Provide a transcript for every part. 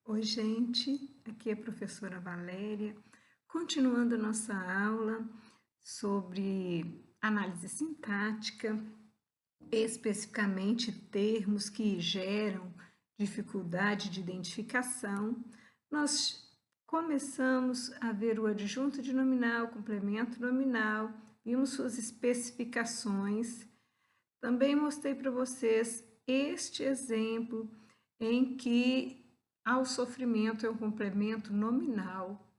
Oi, gente, aqui é a professora Valéria, continuando nossa aula sobre análise sintática, especificamente termos que geram dificuldade de identificação. Nós começamos a ver o adjunto de nominal, complemento nominal, vimos suas especificações. Também mostrei para vocês este exemplo em que ao sofrimento é um complemento nominal,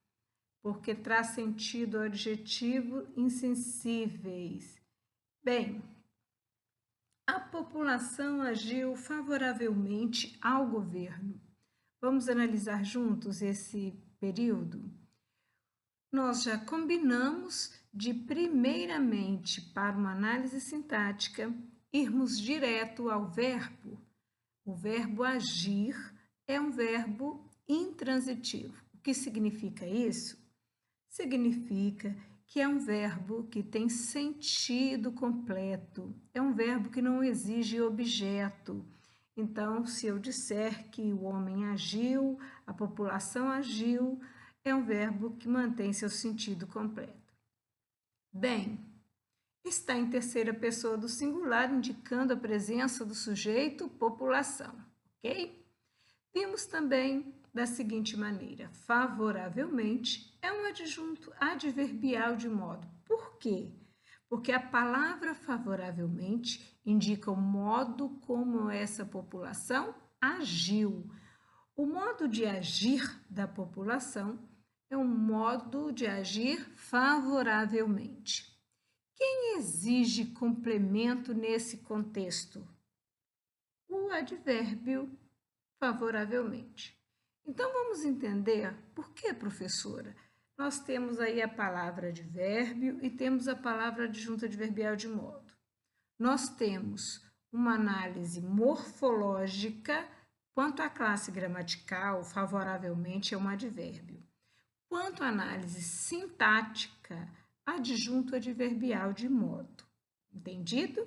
porque traz sentido ao adjetivo insensíveis. Bem, a população agiu favoravelmente ao governo. Vamos analisar juntos esse período? Nós já combinamos de, primeiramente, para uma análise sintática, irmos direto ao verbo. O verbo agir é um verbo intransitivo. O que significa isso? Significa que é um verbo que tem sentido completo, é um verbo que não exige objeto. Então, se eu disser que o homem agiu, a população agiu, é um verbo que mantém seu sentido completo. Bem, está em terceira pessoa do singular, indicando a presença do sujeito população, ok? Vimos também da seguinte maneira: favoravelmente é um adjunto adverbial de modo. Por quê? Porque a palavra favoravelmente indica o modo como essa população agiu. O modo de agir da população é um modo de agir favoravelmente. Quem exige complemento nesse contexto? O advérbio favoravelmente. Então, vamos entender por que, professora? Nós temos aí a palavra advérbio e temos a palavra adjunta adverbial de modo. Nós temos uma análise morfológica quanto à classe gramatical, favoravelmente é um advérbio. Quanto à análise sintática, adjunto adverbial de modo. Entendido?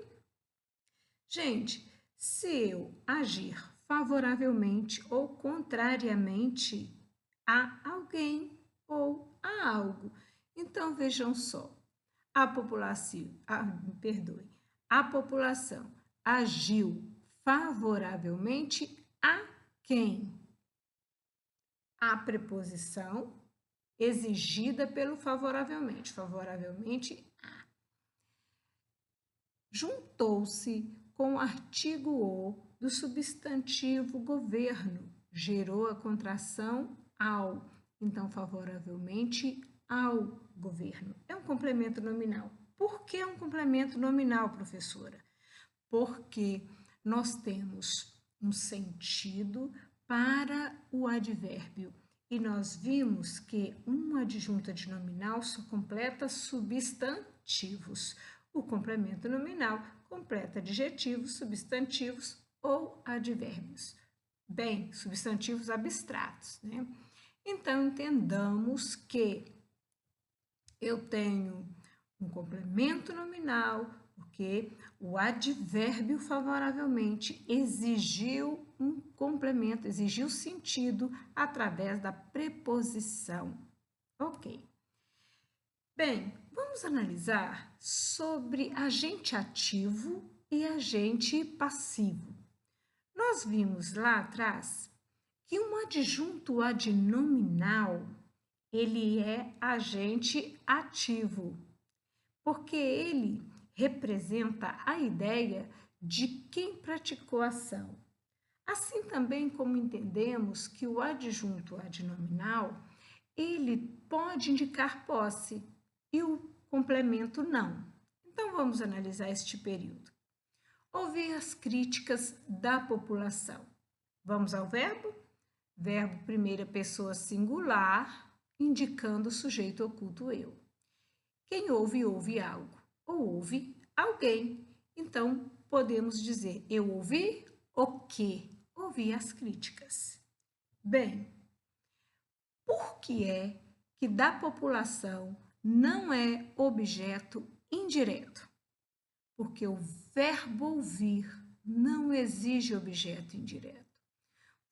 Gente, se eu agir favoravelmente ou contrariamente a alguém ou a algo, então vejam só, a população agiu favoravelmente a quem? A preposição exigida pelo favoravelmente, juntou-se com o artigo "o" do substantivo governo, gerou a contração ao, então favoravelmente ao governo. É um complemento nominal. Por que um complemento nominal, professora? Porque nós temos um sentido para o advérbio. E nós vimos que uma adjunta de nominal só completa substantivos. O complemento nominal completa adjetivos, substantivos ou advérbios. Bem, substantivos abstratos, né? Então, entendamos que eu tenho um complemento nominal, porque o advérbio favoravelmente exigiu um complemento, exigiu sentido através da preposição. Ok. Bem, vamos analisar sobre agente ativo e agente passivo. Nós vimos lá atrás que um adjunto adnominal, ele é agente ativo, porque ele representa a ideia de quem praticou a ação. Assim também como entendemos que o adjunto adnominal, ele pode indicar posse e o complemento não. Então vamos analisar este período. Ouvir as críticas da população. Vamos ao verbo? Verbo primeira pessoa singular, indicando o sujeito oculto eu. Quem ouve, ouve algo, ou ouve alguém. Então, podemos dizer, eu ouvi o quê? Ouvi as críticas. Bem, por que é que da população não é objeto indireto? Porque o verbo ouvir não exige objeto indireto.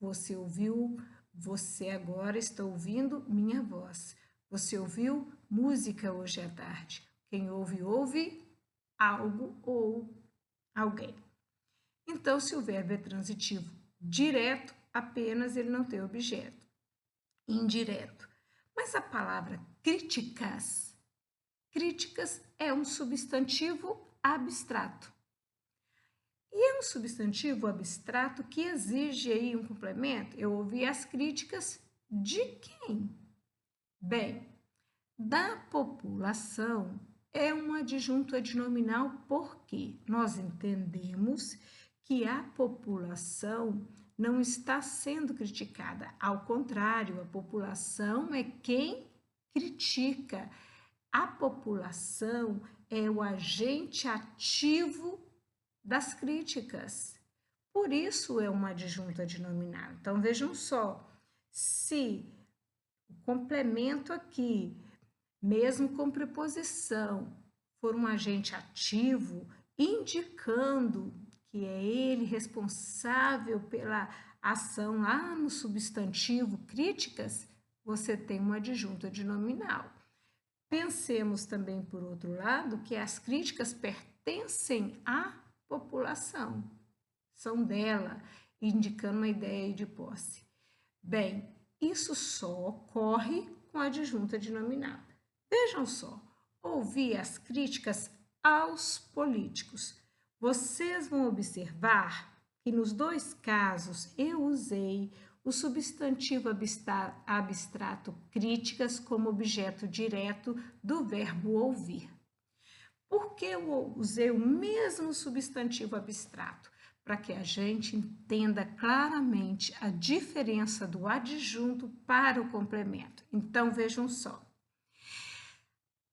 Você ouviu Você agora está ouvindo minha voz. Você ouviu música hoje à tarde. Quem ouve, ouve algo ou alguém. Então, se o verbo é transitivo direto, apenas ele não tem objeto. Indireto. Mas a palavra críticas é um substantivo abstrato. E é um substantivo abstrato que exige aí um complemento. Eu ouvi as críticas de quem? Bem, da população é um adjunto adnominal porque nós entendemos que a população não está sendo criticada. Ao contrário, a população é quem critica. A população é o agente ativo das críticas. Por isso é uma adjunto adnominal. Então, vejam só, se o complemento aqui, mesmo com preposição, for um agente ativo, indicando que é ele responsável pela ação lá no substantivo críticas, você tem um adjunto adnominal. Pensemos também, por outro lado, que as críticas pertencem à população, são dela, indicando uma ideia de posse. Bem, isso só ocorre com a adjunta adnominal. Vejam só, ouvi as críticas aos políticos. Vocês vão observar que nos dois casos eu usei o substantivo abstrato críticas como objeto direto do verbo ouvir. Por que eu usei o mesmo substantivo abstrato? Para que a gente entenda claramente a diferença do adjunto para o complemento. Então, vejam só.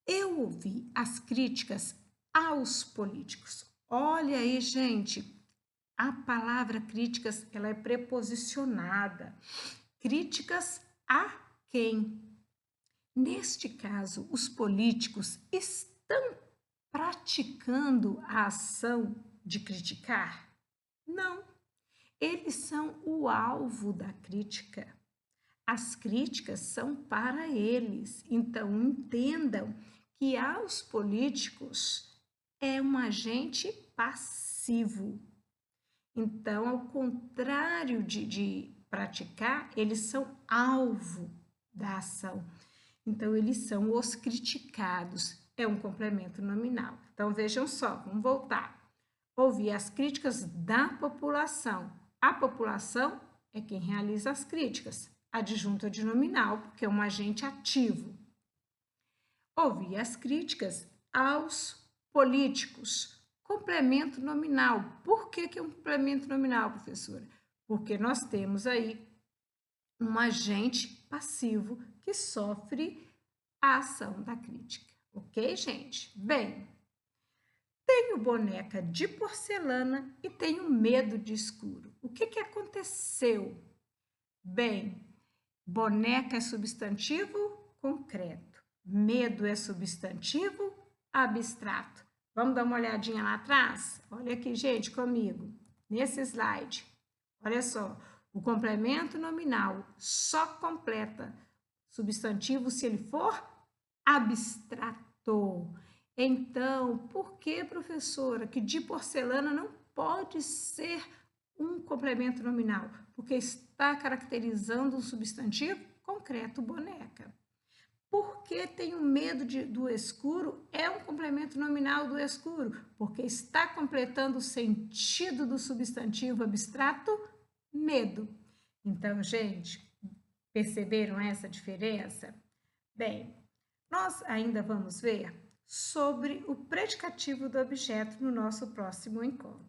Eu ouvi as críticas aos políticos. Olha aí, gente, a palavra críticas, ela é preposicionada. Críticas a quem? Neste caso, os políticos estão praticando a ação de criticar? Não, eles são o alvo da crítica. As críticas são para eles. Então, entendam que aos políticos é um agente passivo. Então, ao contrário de praticar, eles são alvo da ação. Então, eles são os criticados. É um complemento nominal. Então, vejam só, vamos voltar. Ouvir as críticas da população. A população é quem realiza as críticas. Adjunto adnominal, porque é um agente ativo. Ouvir as críticas aos políticos. Complemento nominal. Por que é um complemento nominal, professora? Porque nós temos aí um agente passivo que sofre a ação da crítica. Ok, gente? Bem, tenho boneca de porcelana e tenho medo de escuro. O que aconteceu? Bem, boneca é substantivo concreto. Medo é substantivo abstrato. Vamos dar uma olhadinha lá atrás? Olha aqui, gente, comigo, nesse slide. Olha só, o complemento nominal só completa substantivo se ele for abstrato. Então, por que, professora, que de porcelana não pode ser um complemento nominal? Porque está caracterizando um substantivo concreto, boneca. Por que tenho medo do escuro? É um complemento nominal do escuro, porque está completando o sentido do substantivo abstrato medo. Então, gente, perceberam essa diferença? Bem, nós ainda vamos ver sobre o predicativo do objeto no nosso próximo encontro.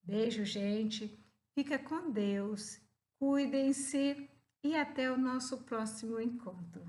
Beijo, gente. Fica com Deus. Cuidem-se e até o nosso próximo encontro.